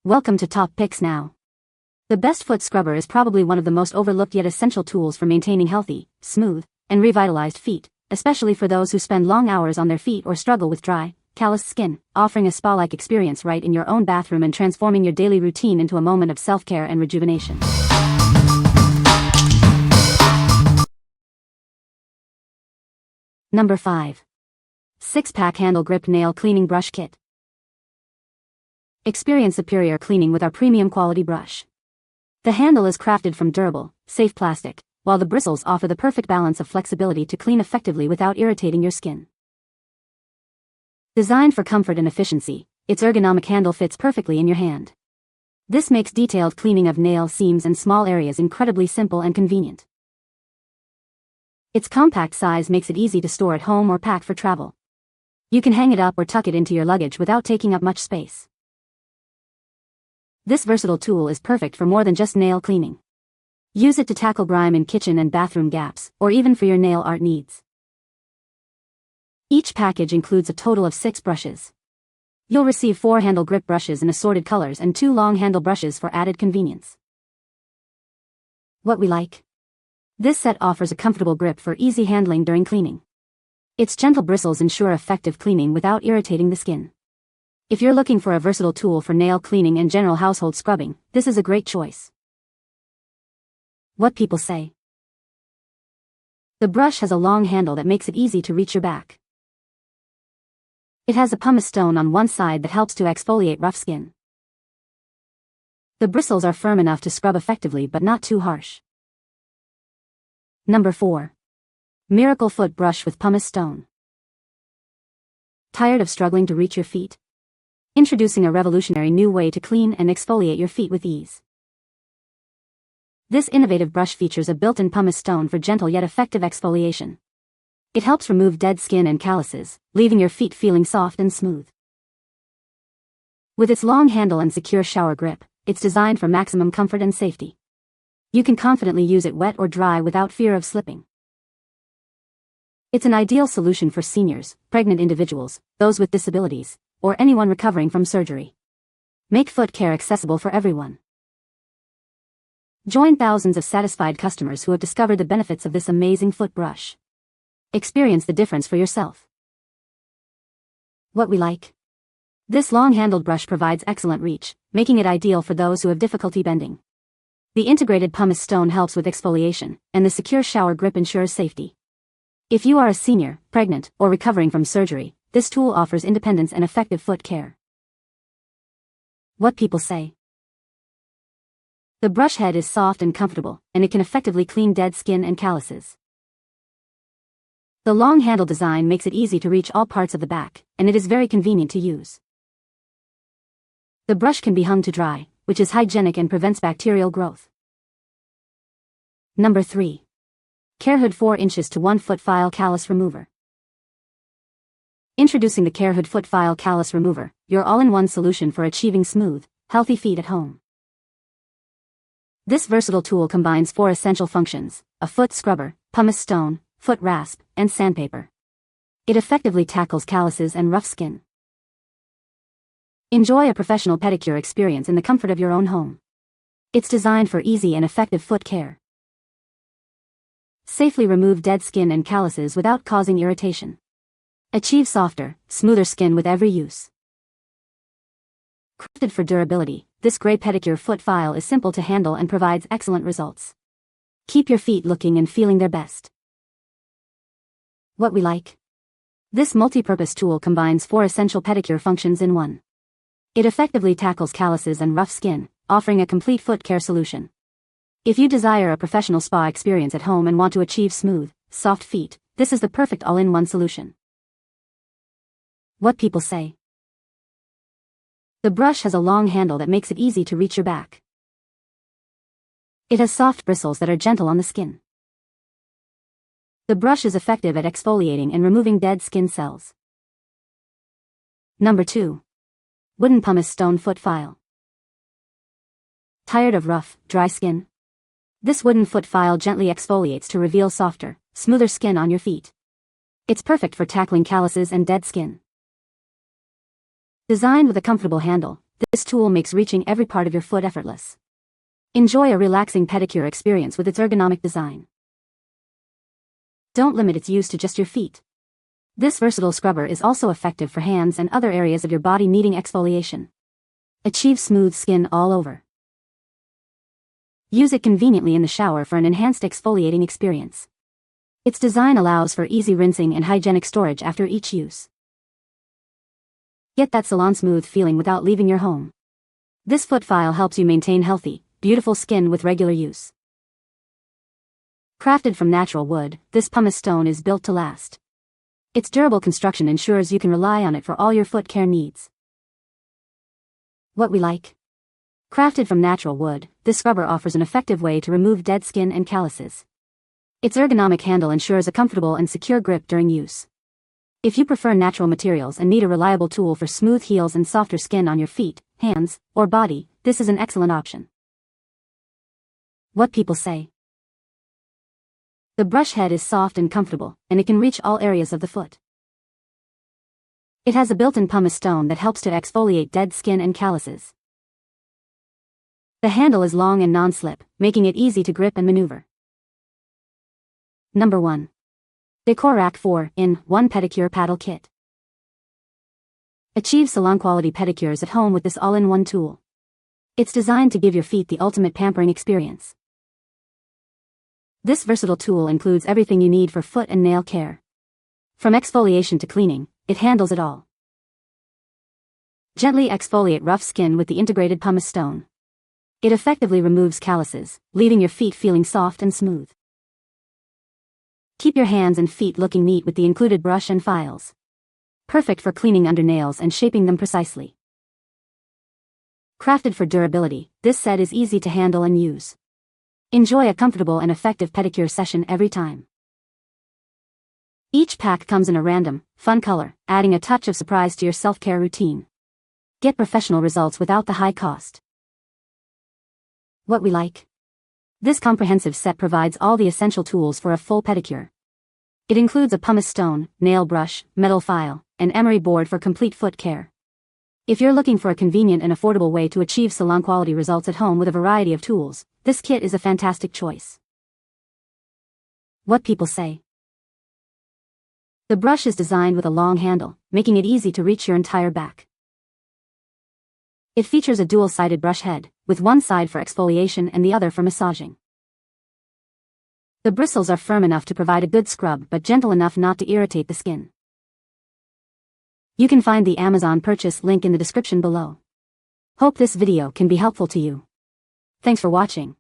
Welcome to Top Picks Now. The best foot scrubber is probably one of the most overlooked yet essential tools for maintaining healthy, smooth, and revitalized feet, especially for those who spend long hours on their feet or struggle with dry, calloused skin, offering a spa-like experience right in your own bathroom and transforming your daily routine into a moment of self-care and rejuvenation. Number 5. 6-pack Handle Grip Nail Cleaning Brush Kit. Experience superior cleaning with our premium quality brush. The handle is crafted from durable, safe plastic, while the bristles offer the perfect balance of flexibility to clean effectively without irritating your skin. Designed for comfort and efficiency, its ergonomic handle fits perfectly in your hand. This makes detailed cleaning of nail seams and small areas incredibly simple and convenient. Its compact size makes it easy to store at home or pack for travel. You can hang it up or tuck it into your luggage without taking up much space. This versatile tool is perfect for more than just nail cleaning. Use it to tackle grime in kitchen and bathroom gaps, or even for your nail art needs. Each package includes a total of 6 brushes. You'll receive 4 handle grip brushes in assorted colors and 2 long handle brushes for added convenience. What we like? This set offers a comfortable grip for easy handling during cleaning. Its gentle bristles ensure effective cleaning without irritating the skin. If you're looking for a versatile tool for nail cleaning and general household scrubbing, this is a great choice. What people say. The brush has a long handle that makes it easy to reach your back. It has a pumice stone on one side that helps to exfoliate rough skin. The bristles are firm enough to scrub effectively but not too harsh. Number 4. Miracle Foot Brush with Pumice Stone. Tired of struggling to reach your feet? Introducing a revolutionary new way to clean and exfoliate your feet with ease. This innovative brush features a built-in pumice stone for gentle yet effective exfoliation. It helps remove dead skin and calluses, leaving your feet feeling soft and smooth. With its long handle and secure shower grip, it's designed for maximum comfort and safety. You can confidently use it wet or dry without fear of slipping. It's an ideal solution for seniors, pregnant individuals, those with disabilities, or anyone recovering from surgery. Make foot care accessible for everyone. Join thousands of satisfied customers who have discovered the benefits of this amazing foot brush. Experience the difference for yourself. What we like? This long-handled brush provides excellent reach, making it ideal for those who have difficulty bending. The integrated pumice stone helps with exfoliation, and the secure shower grip ensures safety. If you are a senior, pregnant, or recovering from surgery, this tool offers independence and effective foot care. What people say. The brush head is soft and comfortable, and it can effectively clean dead skin and calluses. The long handle design makes it easy to reach all parts of the back, and it is very convenient to use. The brush can be hung to dry, which is hygienic and prevents bacterial growth. Number 3. CAREHOOD 4 inches to 1 foot file callus remover. Introducing the CAREHOOD Foot File Callus Remover, your all-in-one solution for achieving smooth, healthy feet at home. This versatile tool combines 4 essential functions: a foot scrubber, pumice stone, foot rasp, and sandpaper. It effectively tackles calluses and rough skin. Enjoy a professional pedicure experience in the comfort of your own home. It's designed for easy and effective foot care. Safely remove dead skin and calluses without causing irritation. Achieve softer, smoother skin with every use. Crafted for durability, this gray pedicure foot file is simple to handle and provides excellent results. Keep your feet looking and feeling their best. What we like? This multi-purpose tool combines 4 essential pedicure functions in one. It effectively tackles calluses and rough skin, offering a complete foot care solution. If you desire a professional spa experience at home and want to achieve smooth, soft feet, this is the perfect all-in-one solution. What people say. The brush has a long handle that makes it easy to reach your back. It has soft bristles that are gentle on the skin. The brush is effective at exfoliating and removing dead skin cells. Number 2. Wooden Pumice Stone Foot File. Tired of rough, dry skin? This wooden foot file gently exfoliates to reveal softer, smoother skin on your feet. It's perfect for tackling calluses and dead skin. Designed with a comfortable handle, this tool makes reaching every part of your foot effortless. Enjoy a relaxing pedicure experience with its ergonomic design. Don't limit its use to just your feet. This versatile scrubber is also effective for hands and other areas of your body needing exfoliation. Achieve smooth skin all over. Use it conveniently in the shower for an enhanced exfoliating experience. Its design allows for easy rinsing and hygienic storage after each use. Get that salon smooth feeling without leaving your home. This foot file helps you maintain healthy, beautiful skin with regular use. Crafted from natural wood, this pumice stone is built to last. Its durable construction ensures you can rely on it for all your foot care needs. What we like. Crafted from natural wood, this scrubber offers an effective way to remove dead skin and calluses. Its ergonomic handle ensures a comfortable and secure grip during use. If you prefer natural materials and need a reliable tool for smooth heels and softer skin on your feet, hands, or body, this is an excellent option. What people say. The brush head is soft and comfortable, and it can reach all areas of the foot. It has a built-in pumice stone that helps to exfoliate dead skin and calluses. The handle is long and non-slip, making it easy to grip and maneuver. Number 1. DecorRack 4-in-1 Pedicure Paddle Kit. Achieve salon-quality pedicures at home with this all-in-one tool. It's designed to give your feet the ultimate pampering experience. This versatile tool includes everything you need for foot and nail care. From exfoliation to cleaning, it handles it all. Gently exfoliate rough skin with the integrated pumice stone. It effectively removes calluses, leaving your feet feeling soft and smooth. Keep your hands and feet looking neat with the included brush and files. Perfect for cleaning under nails and shaping them precisely. Crafted for durability, this set is easy to handle and use. Enjoy a comfortable and effective pedicure session every time. Each pack comes in a random, fun color, adding a touch of surprise to your self-care routine. Get professional results without the high cost. What we like. This comprehensive set provides all the essential tools for a full pedicure. It includes a pumice stone, nail brush, metal file, and emery board for complete foot care. If you're looking for a convenient and affordable way to achieve salon-quality results at home with a variety of tools, this kit is a fantastic choice. What people say. The brush is designed with a long handle, making it easy to reach your entire back. It features a dual-sided brush head, with one side for exfoliation and the other for massaging. The bristles are firm enough to provide a good scrub but gentle enough not to irritate the skin. You can find the Amazon purchase link in the description below. Hope this video can be helpful to you. Thanks for watching.